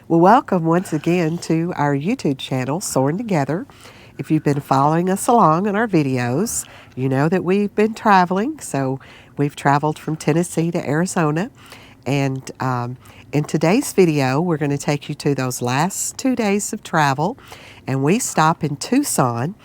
Well, welcome once again to our YouTube channel, Soaring Together. If you've been following us along in our videos, you know that we've been traveling. So we've traveled from Tennessee to Arizona. And in today's video, we're going to take you to those last 2 days of travel. And we stop in Tucson.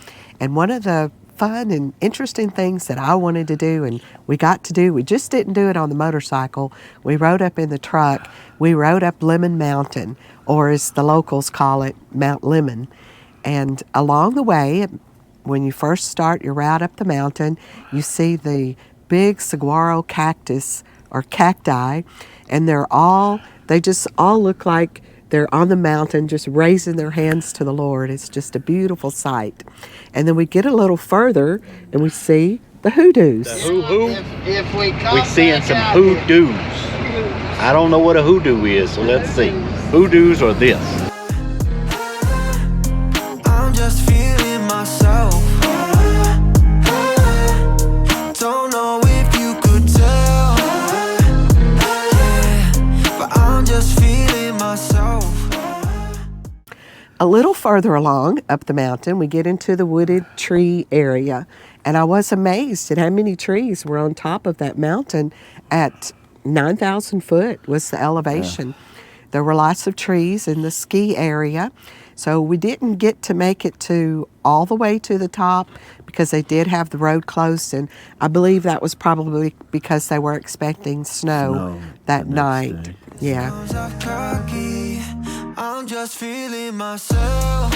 And one of the fun and interesting things that I wanted to do, and we got to do, we just didn't do it on the motorcycle. We rode up in the truck. We rode up Lemmon Mountain, or as the locals call it, Mount Lemmon. And along the way, when you first start your route up the mountain, you see the big saguaro cactus or cacti, and they just all look like they're on the mountain just raising their hands to the Lord. It's just a beautiful sight. And then we get a little further and we see the hoodoos. The hoo-hoo? We're seeing some hoodoos. I don't know what a hoodoo is, so let's see. Hoodoos or this. I'm just feeling myself. Don't know if you could tell. Yeah, but I'm just feeling myself. A little further along up the mountain, we get into the wooded tree area. And I was amazed at how many trees were on top of that mountain at 9,000 foot was the elevation. Yeah. There were lots of trees in the ski area. So we didn't get to make it to all the way to the top because they did have the road closed. And I believe that was probably because they were expecting snow that night. Day. Yeah. I'm just feeling myself.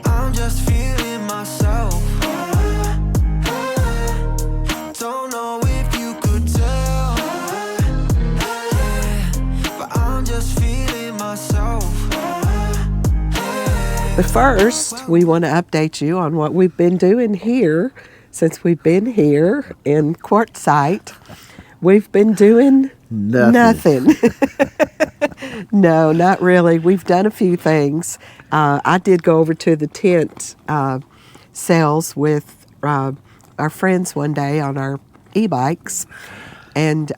I'm just feeling myself. Don't know if you could tell. Yeah, but I'm just feeling myself. Yeah. But first, we want to update you on what we've been doing here since we've been here in Quartzsite. We've been doing nothing. No, not really. We've done a few things. I did go over to the tent sales with our friends one day on our e-bikes. And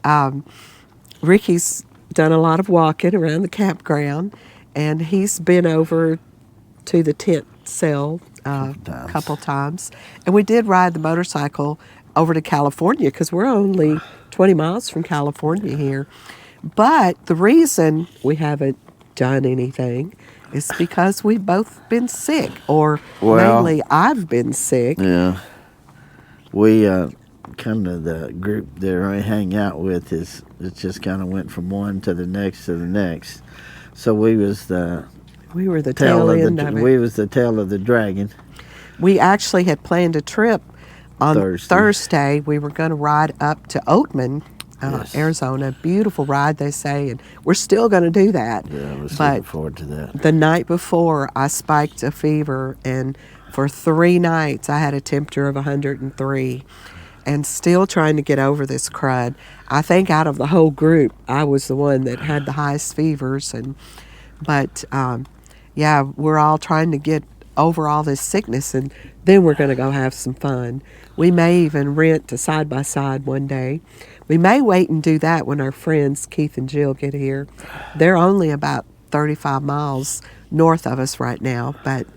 Ricky's done a lot of walking around the campground. And he's been over to the tent sale a couple times. And we did ride the motorcycle over to California because we're only 20 miles from California here. But the reason we haven't done anything is because we've both been sick, or mainly I've been sick. Yeah. We kind of the group that I hang out with it just kind of went from one to the next to the next. So we were the tail end of it. We was the tail of the dragon. We actually had planned a trip on Thursday. We were going to ride up to Oatman, yes, Arizona. Beautiful ride, they say, and we're still going to do that. Yeah, I was looking forward to that. The night before, I spiked a fever, and for 3 nights, I had a temperature of 103, and still trying to get over this crud. I think out of the whole group, I was the one that had the highest fevers, but yeah, we're all trying to get over all this sickness, and then we're going to go have some fun. We may even rent a side-by-side one day. We may wait and do that when our friends Keith and Jill get here. They're only about 35 miles north of us right now, but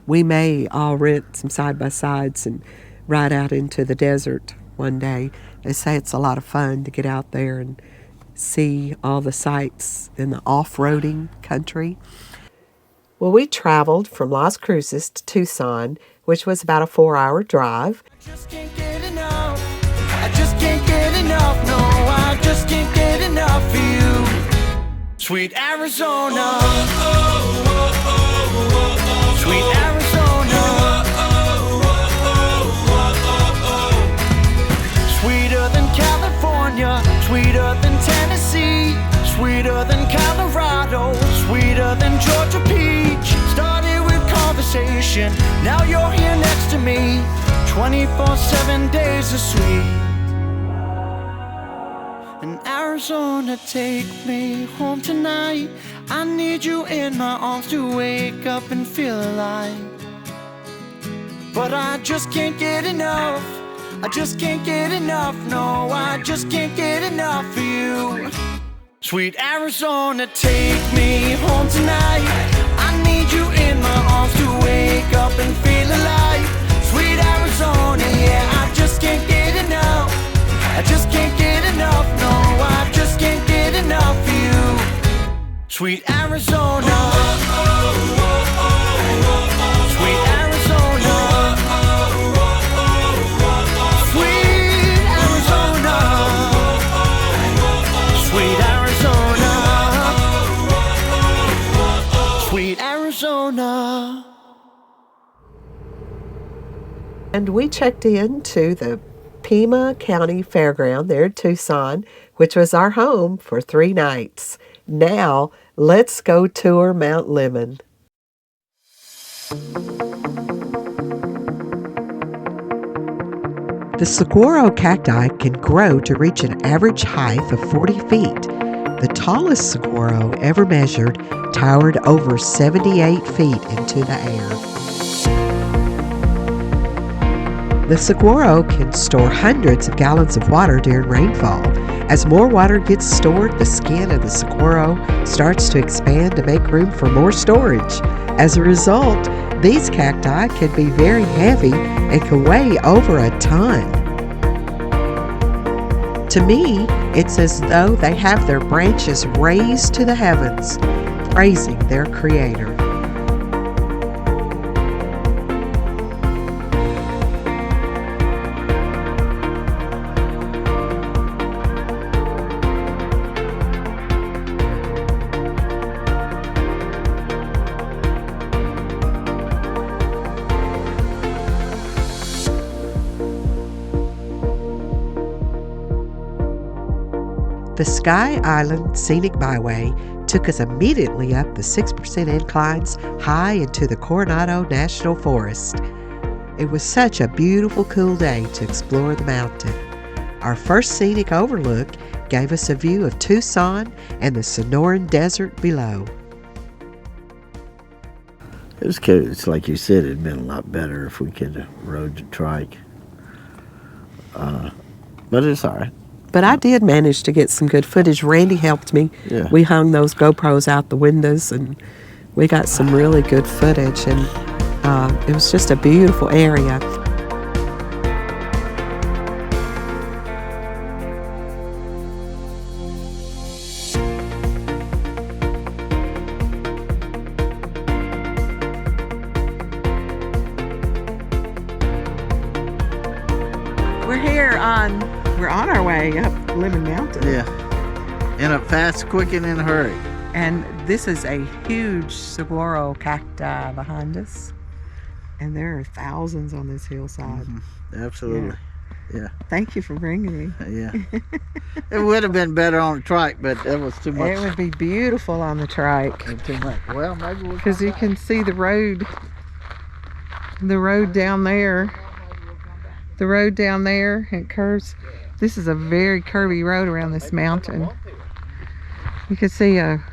we may all rent some side-by-sides and ride out into the desert one day. They say it's a lot of fun to get out there and see all the sights in the off-roading country. Well, we traveled from Las Cruces to Tucson, which was about a 4-hour drive. I just can't get enough. I just can't get enough. No, I just can't get enough of you. Sweet Arizona. Sweet Arizona. Sweeter than California. Sweeter than Tennessee. Sweeter than Colorado. Sweeter than Georgia peach. Started with conversation. Now you're here next to me. 24/7 days of sweet. In Arizona, take me home tonight. I need you in my arms to wake up and feel alive. But I just can't get enough. I just can't get enough. No, I just can't get enough of you. Sweet Arizona, take me home tonight. I need you in my arms to wake up and feel alive. Sweet Arizona, yeah, I just can't get enough. I just can't get enough, no, I just can't get enough of you. Sweet Arizona. Sweet Arizona. Sweet Arizona. Sweet Arizona. Sweet Arizona. And we checked into the Pima County Fairground there in Tucson, which was our home for 3 nights. Now, let's go tour Mount Lemmon. The saguaro cacti can grow to reach an average height of 40 feet. The tallest saguaro ever measured towered over 78 feet into the air. The saguaro can store hundreds of gallons of water during rainfall. As more water gets stored, the skin of the saguaro starts to expand to make room for more storage. As a result, these cacti can be very heavy and can weigh over a ton. To me, it's as though they have their branches raised to the heavens, praising their Creator. The Sky Island Scenic Byway took us immediately up the 6% inclines high into the Coronado National Forest. It was such a beautiful, cool day to explore the mountain. Our first scenic overlook gave us a view of Tucson and the Sonoran Desert below. It was cool. It's like you said, it'd been a lot better if we could have rode the trike. But it's all right. But I did manage to get some good footage. Randy helped me. Yeah. We hung those GoPros out the windows, and we got some really good footage. And it was just a beautiful area. We're on our way up Lemmon Mountain. Yeah. In a fast, quick, and in a hurry. And this is a huge saguaro cacti behind us. And there are thousands on this hillside. Mm-hmm. Absolutely. Yeah. Thank you for bringing me. Yeah. It would have been better on the trike, but it was too much. It would be beautiful on the trike. Too much. Well, maybe we'll Because you can see the road down there. The road down there, it curves. This is a very curvy road around this mountain. You can see a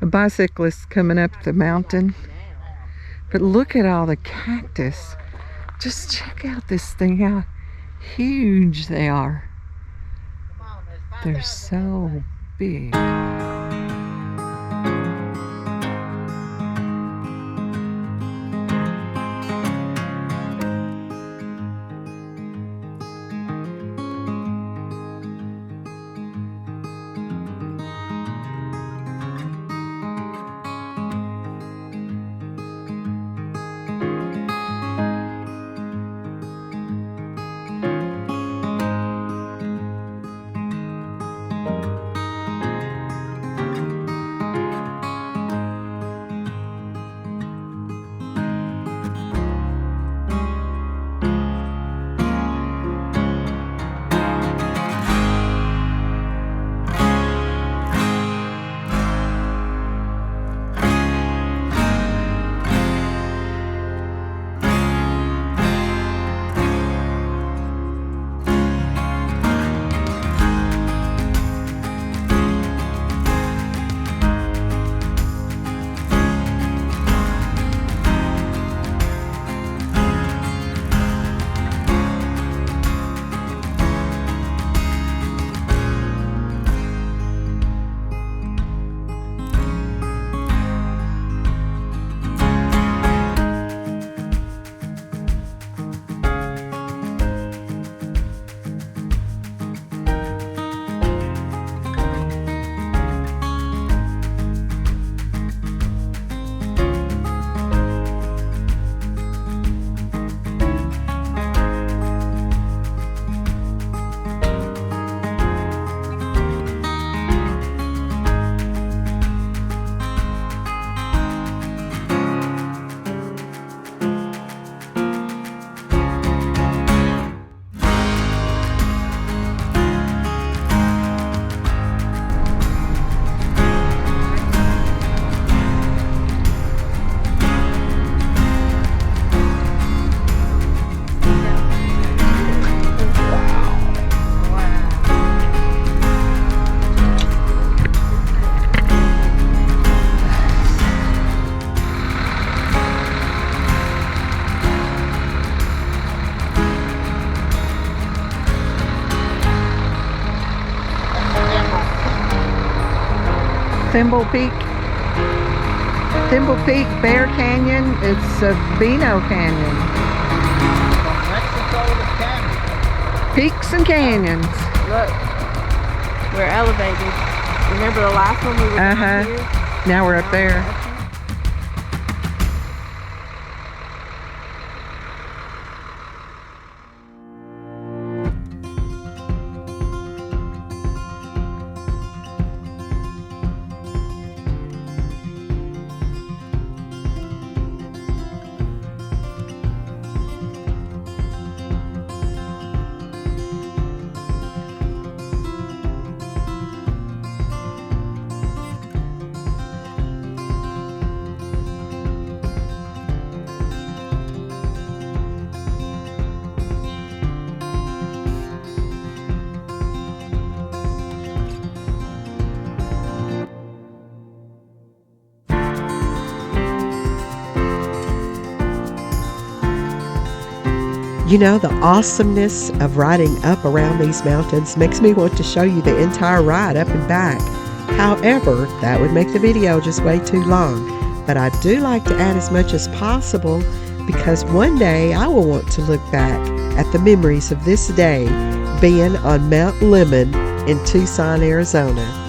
bicyclist coming up the mountain. But look at all the cactus. Just check out this thing, how huge they are. They're so big. Thimble Peak. Thimble Peak, Bear Canyon. It's Beano Canyon. From Mexico to Canada. Peaks and canyons. Look, we're elevated. Remember the last one we were down here? Now we're up there. You know, the awesomeness of riding up around these mountains makes me want to show you the entire ride up and back. However, that would make the video just way too long. But I do like to add as much as possible because one day I will want to look back at the memories of this day being on Mount Lemmon in Tucson, Arizona.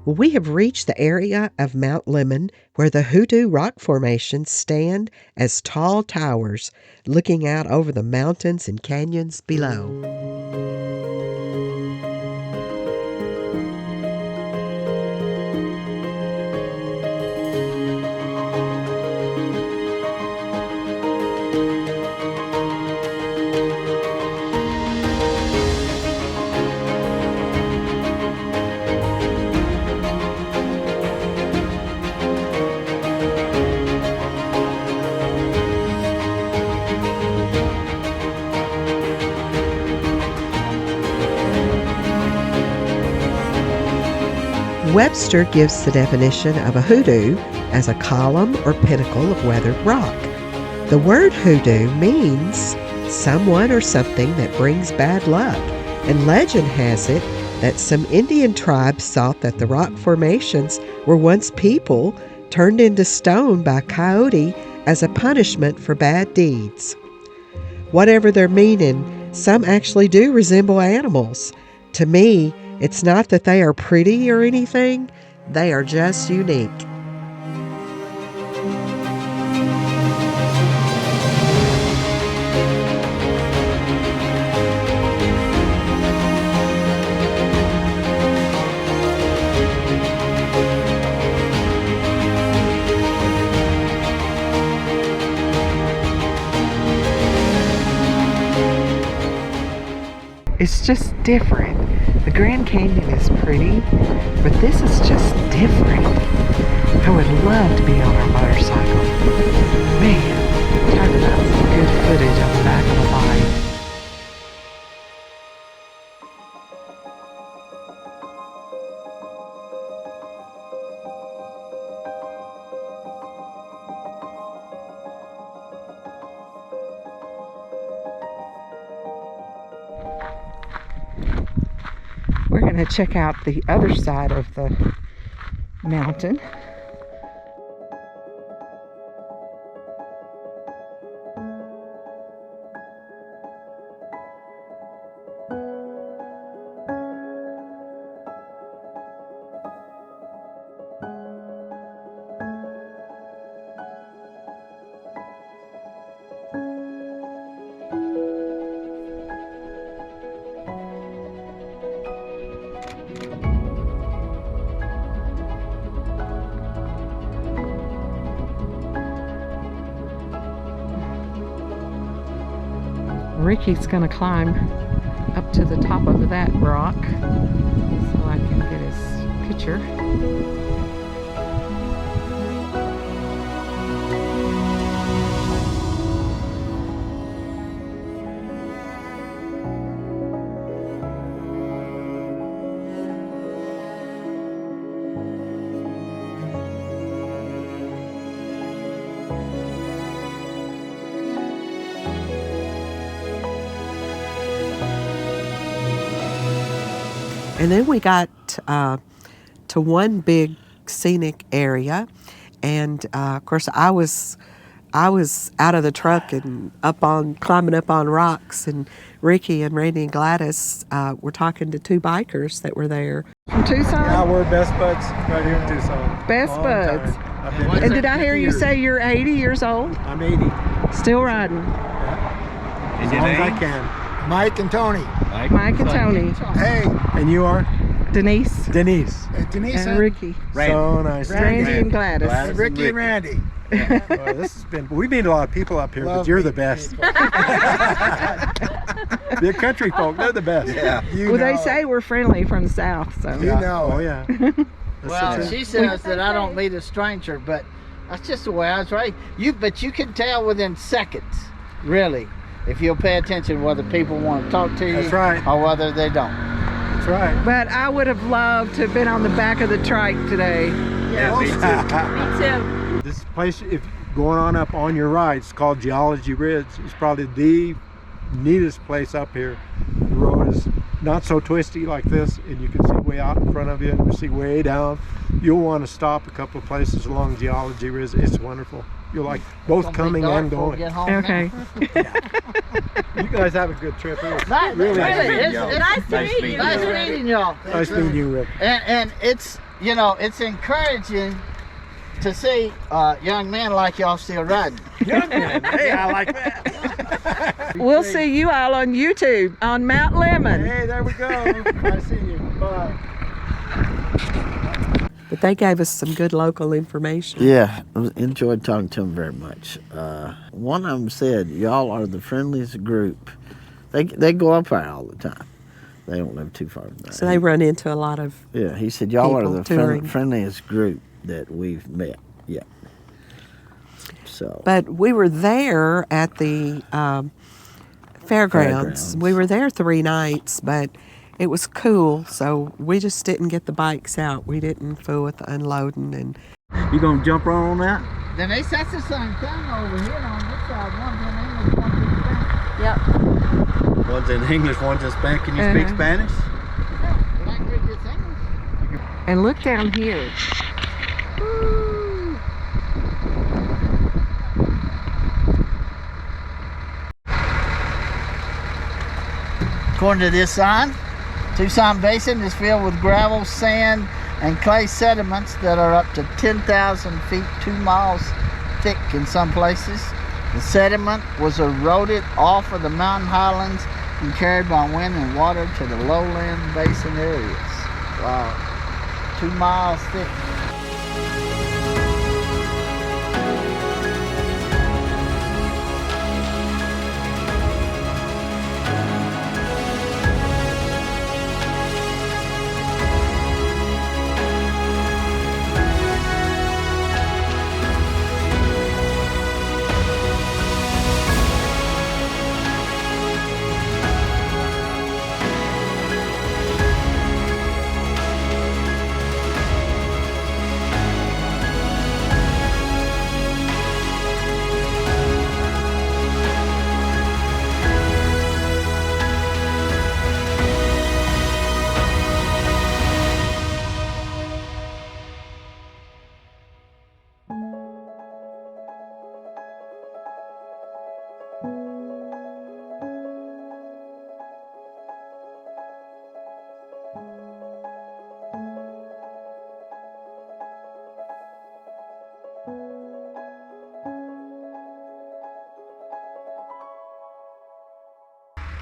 Well, we have reached the area of Mount Lemmon where the Hoodoo rock formations stand as tall towers looking out over the mountains and canyons below. Webster gives the definition of a hoodoo as a column or pinnacle of weathered rock. The word hoodoo means someone or something that brings bad luck, and legend has it that some Indian tribes thought that the rock formations were once people turned into stone by coyote as a punishment for bad deeds. Whatever their meaning, some actually do resemble animals. To me, it's not that they are pretty or anything, they are just unique. It's just different. The Grand Canyon is pretty, but this is just different. I would love to be on a motorcycle. Man, talk about some good footage on the back of a bike. We're going to check out the other side of the mountain. Ricky's gonna climb up to the top of that rock so I can get his picture. And then we got to one big scenic area, and of course I was out of the truck and climbing up on rocks, and Ricky and Randy and Gladys were talking to two bikers that were there from Tucson. Yeah, we're best buds right here in Tucson. Best Long buds. time. I've been And did I hear you say you're 80 years old? I'm 80. Still riding. As long as I can. Mike and Tony. Mike and Tony. Hey. And you are? Denise. Denise. Denise And Ricky. So nice. Randy and Gladys. Gladys. Ricky and Randy. Well, this has been. We meet a lot of people up here, but you're the best. The country folk, they're the best. Yeah. Well, they say we're friendly from the south, so. You know. Oh yeah. Well, she says that I don't meet a stranger, but that's just the way I was raised. But you can tell within seconds, really, if you'll pay attention whether people want to talk to you That's right. or whether they don't. That's right. But I would have loved to have been on the back of the trike today. Yeah, me too. Me too. This place, if going on up on your right, it's called Geology Ridge. It's probably the neatest place up here. The road is not so twisty like this, and you can see way out in front of you, and you see way down. You'll want to stop a couple of places along Geology Ridge. It's wonderful. You'll like both coming and going. Okay. You guys have a good trip. Nice, Really it's Nice to meet you. nice meeting y'all. nice meeting you, Rick. And it's, you know, it's encouraging to see young men like y'all still riding. Young man. Hey, I like that. We'll see you all on YouTube on Mount Lemmon. Hey, there we go. I see you. Bye. But they gave us some good local information. Yeah, I enjoyed talking to them very much. One of them said, y'all are the friendliest group. They go up there all the time. They don't live too far from there. So they run into a lot of. Yeah, he said, y'all are people the touring. friendliest group that we've met. Yeah. So. But we were there at the fairgrounds. We were there 3 nights, but it was cool, so we just didn't get the bikes out. We didn't fool with the unloading. And You gonna jump on that? Denise, that's the same thing over here on this side. One's in English, one's in Spanish. yep. One's in English, one's in Spanish. Can you speak Spanish? Yeah, like read this English. And look down here. Woo. According to this sign, Tucson Basin is filled with gravel, sand, and clay sediments that are up to 10,000 feet, 2 miles thick in some places. The sediment was eroded off of the mountain highlands and carried by wind and water to the lowland basin areas. Wow, 2 miles thick.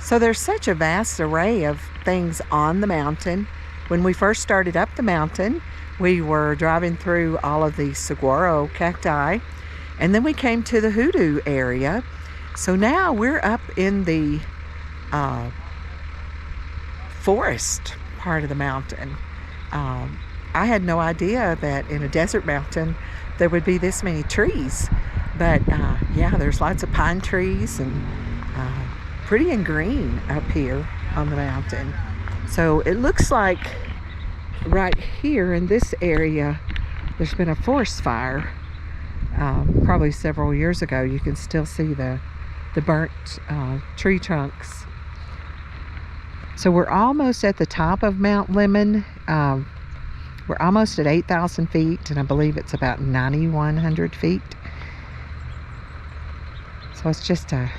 So there's such a vast array of things on the mountain. When we first started up the mountain, we were driving through all of the saguaro cacti, and then we came to the hoodoo area. So now we're up in the forest part of the mountain. I had no idea that in a desert mountain there would be this many trees, but yeah, there's lots of pine trees and pretty and green up here on the mountain. So it looks like right here in this area there's been a forest fire probably several years ago. You can still see the burnt tree trunks. So we're almost at the top of Mount Lemmon. We're almost at 8,000 feet, and I believe it's about 9,100 feet. So it's just a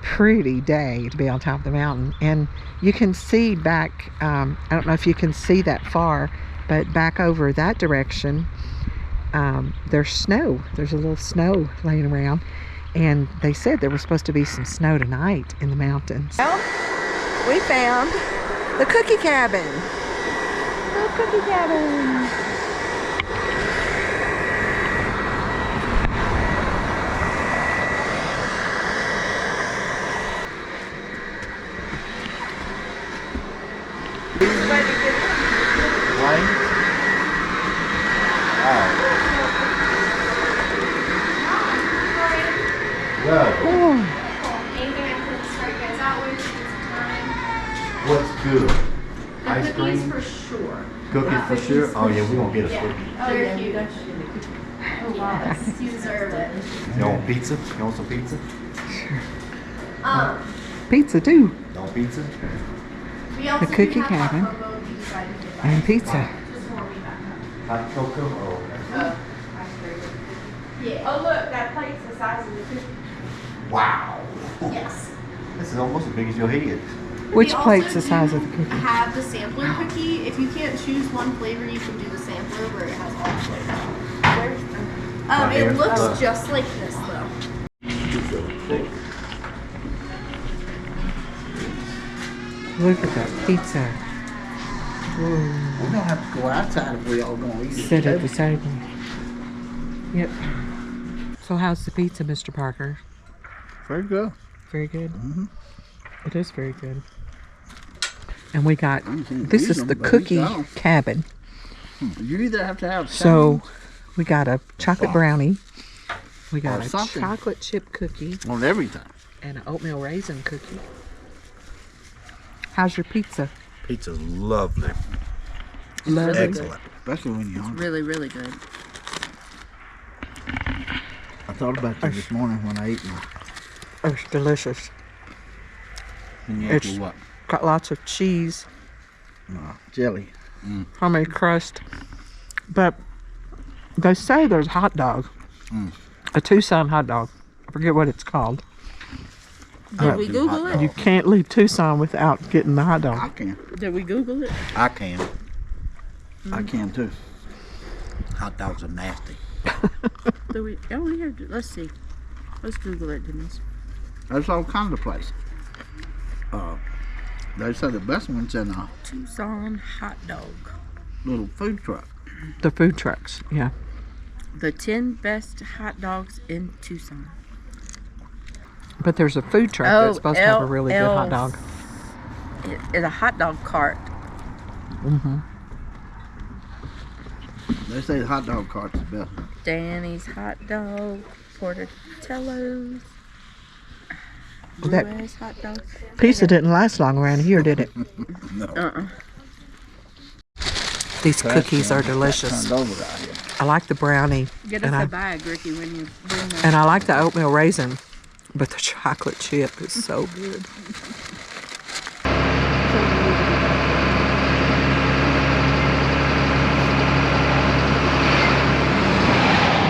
pretty day to be on top of the mountain. And you can see back, I don't know if you can see that far, but back over that direction, there's snow. There's a little snow laying around. And they said there was supposed to be some snow tonight in the mountains. Well, we found the cookie cabin. The cookie cabin. What's good? Ice Cookies cream? for sure. Cookies for sure? Oh yeah, we're gonna get a cookie. Oh, they're huge. Oh, wow. You deserve it. You want pizza? You want some pizza? Pizza too. You want pizza? We also The cookie do have hot cabin. cocoa if you decide to get that. And pizza. Just more we back up. Hot cocoa? Oh. Yeah. Oh, look, that plate's the size of the cookie. Wow. Yes. This is almost as big as your head. Which We also plate's the size of the do cookie? have the sampler cookie. If you can't choose one flavor, you can do the sampler where it has all flavors. here? It looks just like this though. Look at that pizza. Whoa. We're gonna have to go outside if we all gonna eat it. Sit at the table. Yep. So how's the pizza, Mr. Parker? Very good. Very good. Mm-hmm. It is very good. And we got, Mhm. this is Use the them, but cookie it's all- cabin. You either have to have So we got a chocolate brownie. We Or got a something. chocolate chip cookie salmon on everything. and an oatmeal raisin cookie. How's your pizza? Pizza's lovely. Lovely. Excellent. Especially when you're hungry. Really, really good. I thought about you this morning when I ate my It's delicious. and you ate It's- your what? Got lots of cheese, Jelly. homemade crust. But they say there's a hot dog. A Tucson hot dog. I forget what it's called. Did we Google it? You can't leave Tucson without getting the hot I dog. can. Did we Google it? I can. I can too. Hot dogs are nasty. Did we? Oh, yeah. Let's see. Let's Google it, Denise. There's all kinds of places. They say the best one's in a Tucson hot dog. little food truck. The food trucks, yeah. The 10 best hot dogs in Tucson. But there's a food truck Oh, that's supposed to have a really good hot L- dog. It's a hot dog cart. Mm-hmm. They say the hot dog cart's the best. Danny's hot dog. Portatello's. That- U.S. hot dogs. Pizza didn't last long around here, did it? These cookies are delicious. Turned over out here. I like the brownie, Get And us I- a bag, Ricky, when you bring them. and I like the oatmeal raisin, but the chocolate chip is so good.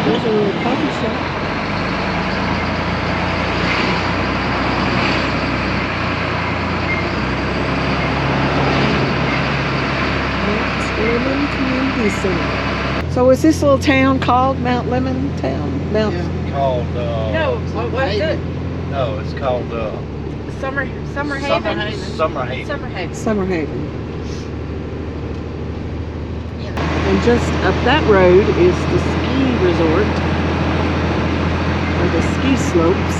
There's a little coffee shop. Mount Lemmon Community Center. So is this little town called Mount Lemmon Town? Called, No, what's it? no, it's called, Summerhaven. Summerhaven. Summerhaven. And just up that road is the ski resort, or the ski slopes.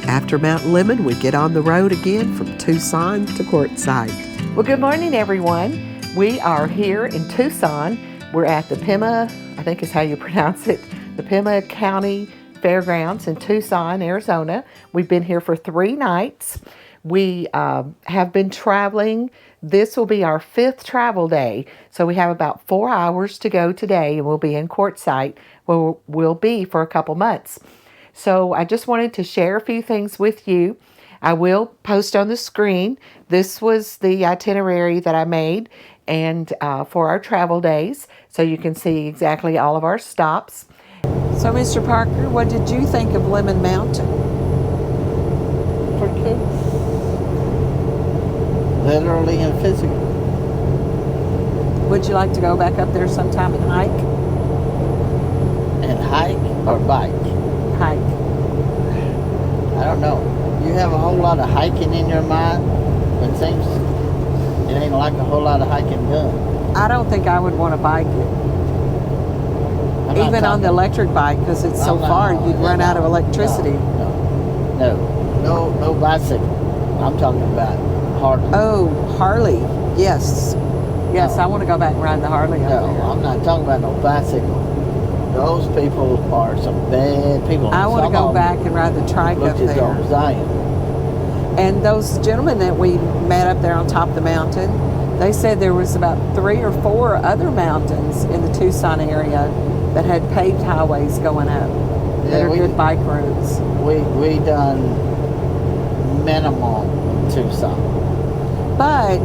After Mount Lemmon, we get on the road again from Tucson to Quartzsite. Well, good morning, everyone. We are here in Tucson. We're at the Pima, I think is how you pronounce it, the Pima County Fairgrounds in Tucson, Arizona. We've been here for 3 nights. We have been traveling. This will be our 5th travel day. So we have about 4 hours to go today, and we'll be in Quartzsite, where we'll be for a couple months. So I just wanted to share a few things with you. I will post on the screen. This was the itinerary that I made and for our travel days, so you can see exactly all of our stops. So Mr. Parker, what did you think of Lemmon Mountain? Pretty cool. Literally and physically. Would you like to go back up there sometime and hike? And hike or bike? Hike. I don't know. You have a whole lot of hiking in your mind, but it seems it ain't like a whole lot of hiking done. I don't think I would want to bike it. Even on the electric bike, because it's so far, you'd run out of electricity. No bicycle. I'm talking about Harley. Oh, Harley. Yes. Yes, No. I want to go back and ride the Harley up No, there. I'm not talking about no bicycle. Those people are some bad people. I want to go back and ride the trike up Look at there. Zion. And those gentlemen that we met up there on top of the mountain, they said there was about 3 or 4 other mountains in the Tucson area that had paved highways going up that are good bike roads. We done minimal in Tucson. But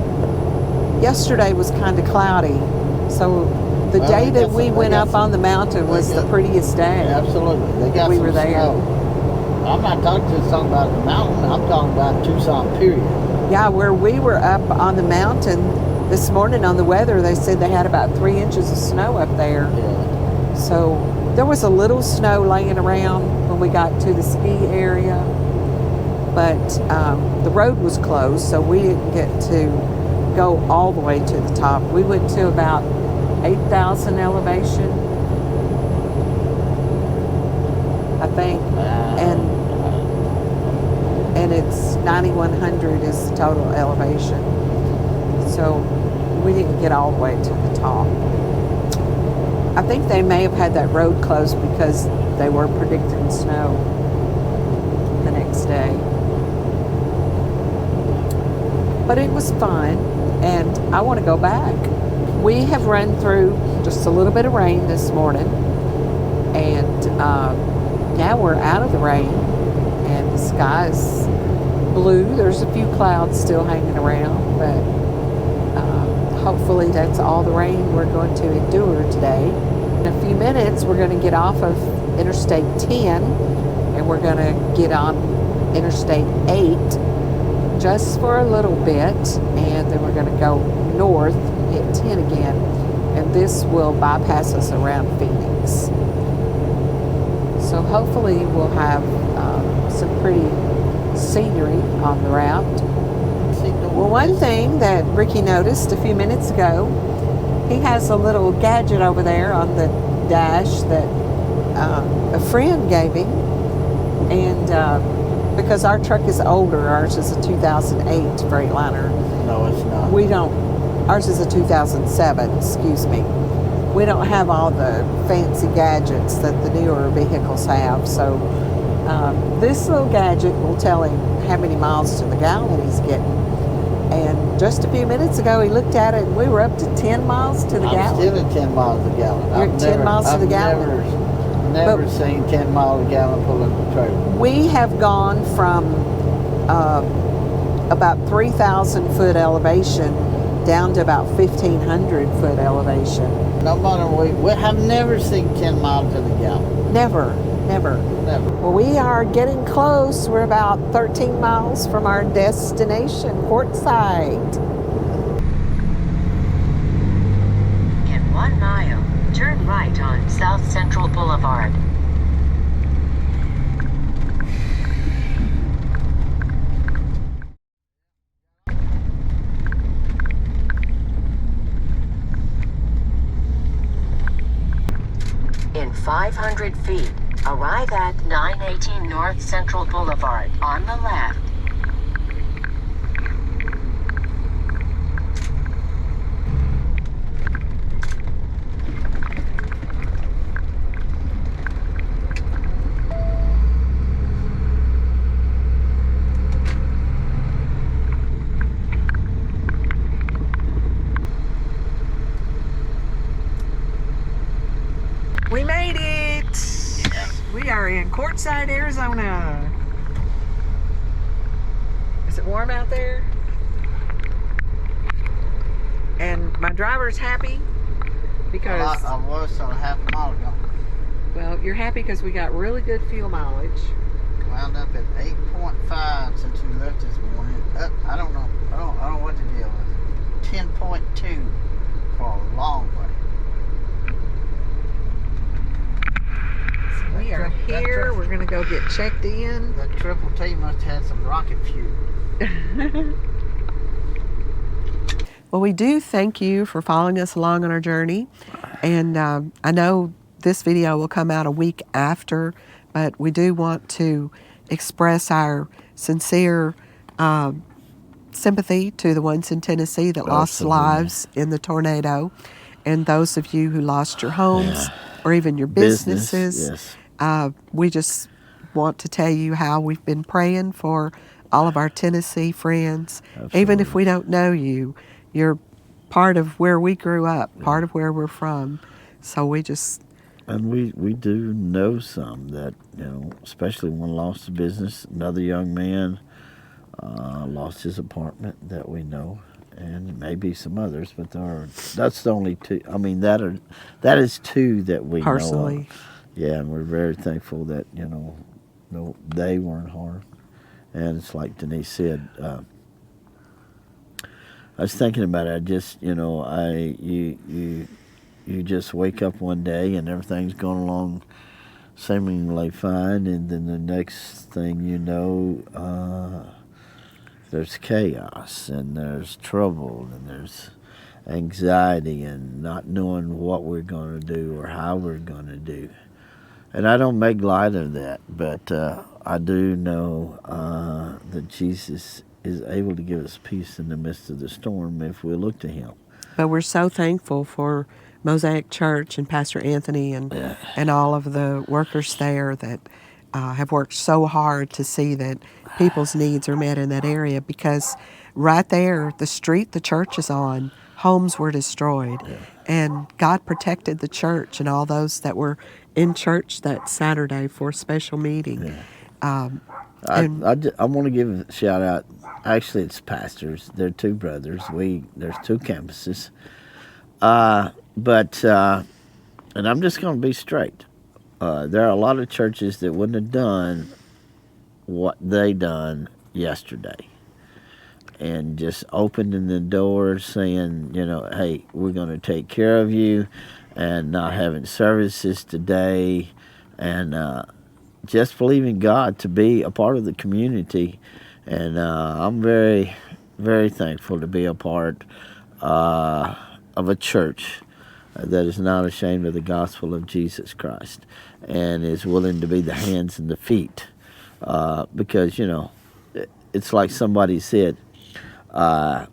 yesterday was kind of cloudy, so the day that we went up on the mountain was the prettiest day. Absolutely. They got we some were there. snow. I'm not talking about the mountain. I'm talking about Tucson, period. Yeah, where we were up on the mountain, this morning on the weather, they said they had about 3 inches of snow up there. Yeah. So there was a little snow laying around when we got to the ski area, but the road was closed, so we didn't get to go all the way to the top. We went to about 8,000 elevation, I think, and it's 9,100 is the total elevation. So we didn't get all the way to the top. I think they may have had that road closed because they were predicting snow the next day. But it was fun, and I want to go back. We have run through just a little bit of rain this morning, and now we're out of the rain, and the sky's blue. There's a few clouds still hanging around, but hopefully that's all the rain we're going to endure today. In a few minutes, we're going to get off of Interstate 10, and we're going to get on Interstate 8 just for a little bit, and then we're going to go north, hit 10 again, and this will bypass us around Phoenix. So hopefully we'll have some pretty scenery on the route. Well, one thing that Ricky noticed a few minutes ago, he has a little gadget over there on the dash that a friend gave him, and because our truck is older, ours is a 2008 Freightliner. No, it's not. We don't, ours is a 2007, excuse me. We don't have all the fancy gadgets that the newer vehicles have, so this little gadget will tell him how many miles to the gallon he's getting. And just a few minutes ago, he looked at it, and we were up to 10 miles to the gallon. I'm still at 10 miles a gallon. You're at 10 miles to the gallon. I've never seen 10 miles a gallon pulling the trailer. We have gone from about 3,000 foot elevation down to about 1,500 foot elevation. No matter we have never seen 10 miles to the gallon. Never. Well, we are getting close. We're about 13 miles from our destination, Quartzsite. In 1 mile, turn right on South Central Boulevard. In 500 feet, arrive at 918 North Central Boulevard on the left. We made it! We are in Quartzsite, Arizona. Is it warm out there? And my driver's happy because... I was on half a mile ago. Well, you're happy because we got really good fuel mileage. Wound up at 8.5 since we left this morning. I don't know. I don't know what the deal is. 10.2 for a long way. We are here. We're going to go get checked in. That Triple T must have had some rocket fuel. Well, we do thank you for following us along on our journey. And I know this video will come out a week after, but we do want to express our sincere sympathy to the ones in Tennessee that lost lives in the tornado, and those of you who lost your homes or even your businesses. Yes. We just want to tell you how we've been praying for all of our Tennessee friends. Absolutely. Even if we don't know you, you're part of where we grew up, part of where we're from. So we just... And we do know some that, you know, especially one lost a business. Another young man lost his apartment that we know, and maybe some others, but that's the only two. I mean, that is two that we personally know of. Yeah, and we're very thankful that, you know, they weren't harmed. And it's like Denise said, I was thinking about it. I just, you just wake up one day and everything's going along seemingly fine, and then the next thing you know, there's chaos and there's trouble and there's anxiety and not knowing what we're going to do or how we're going to do. And I don't make light of that, but I do know that Jesus is able to give us peace in the midst of the storm if we look to him. But we're so thankful for Mosaic Church and Pastor Anthony and all of the workers there that have worked so hard to see that people's needs are met in that area, because right there, the street the church is on, homes were destroyed. Yeah. And God protected the church and all those that were in church that Saturday for a special meeting. Yeah. I want to give a shout out. Actually, it's pastors. They're two brothers. There's two campuses. And I'm just going to be straight. There are a lot of churches that wouldn't have done what they done yesterday, and just opening the doors saying, hey, we're going to take care of you, and not having services today, and just believing God to be a part of the community. And I'm very, very thankful to be a part of a church that is not ashamed of the gospel of Jesus Christ and is willing to be the hands and the feet. Because, it's like somebody said, I'd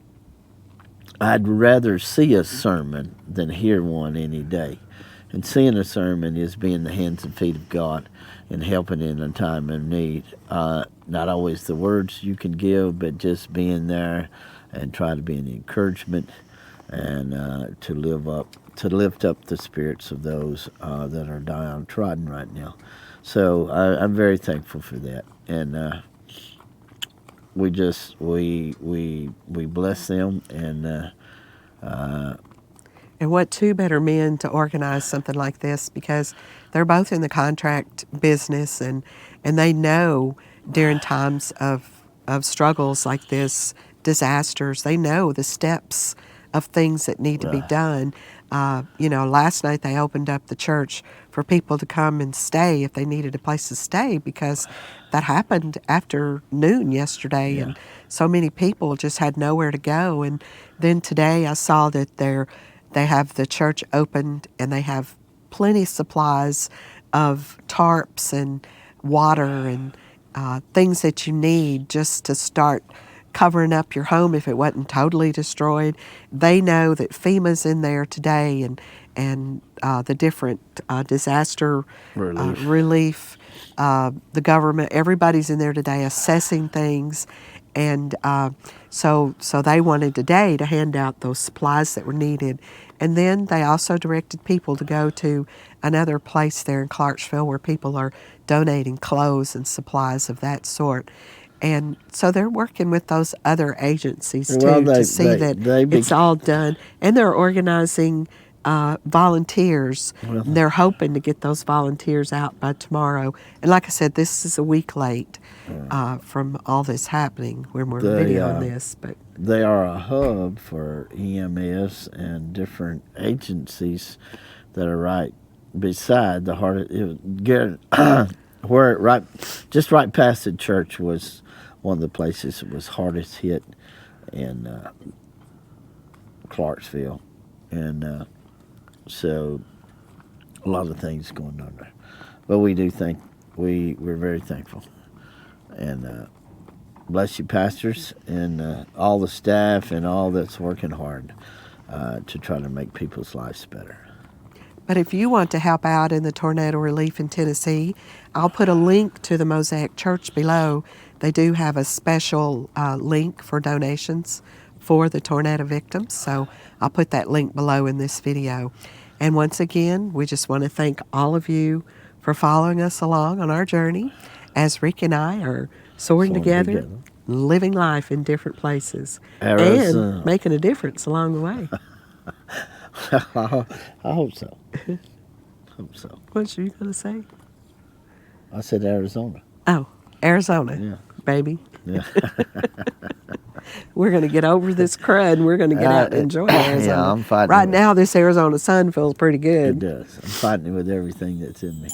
rather see a sermon than hear one any day. And seeing a sermon is being the hands and feet of God and helping in a time of need. Not always the words you can give, but just being there and try to be an encouragement and to lift up the spirits of those that are downtrodden right now. So I'm very thankful for that, and we bless them, and what two better men to organize something like this, because they're both in the contract business, and they know during times of struggles like this, disasters, they know the steps of things that need to be done. Last night they opened up the church for people to come and stay if they needed a place to stay, because that happened after noon yesterday, and so many people just had nowhere to go. And then today I saw that they have the church opened and they have plenty of supplies of tarps and water and things that you need just to start covering up your home if it wasn't totally destroyed. They know that FEMA's in there today, and the different disaster relief, the government, everybody's in there today assessing things. And so they wanted today to hand out those supplies that were needed. And then they also directed people to go to another place there in Clarksville where people are donating clothes and supplies of that sort. And so they're working with those other agencies too to see that it's all done. And they're organizing volunteers. Well, they're hoping to get those volunteers out by tomorrow. And like I said, this is a week late from all this happening when we're videoing this. But they are a hub for EMS and different agencies that are right beside the heart of where right past the church was one of the places that was hardest hit in Clarksville, and so a lot of things going on there. But we do think we're very thankful, and bless you, pastors, and all the staff and all that's working hard to try to make people's lives better. But if you want to help out in the tornado relief in Tennessee, I'll put a link to the Mosaic Church below. They do have a special link for donations for the tornado victims, so I'll put that link below in this video. And once again, we just want to thank all of you for following us along on our journey as Rick and I are soaring together, living life in different places, and making a difference along the way. I hope so. What were you going to say? I said Arizona. Oh, Arizona. Yeah. Baby. Yeah. We're going to get over this crud. We're going to get out and enjoy Arizona. Yeah, I'm fighting right with now, this Arizona sun feels pretty it. good. It does. I'm fighting with everything that's in me.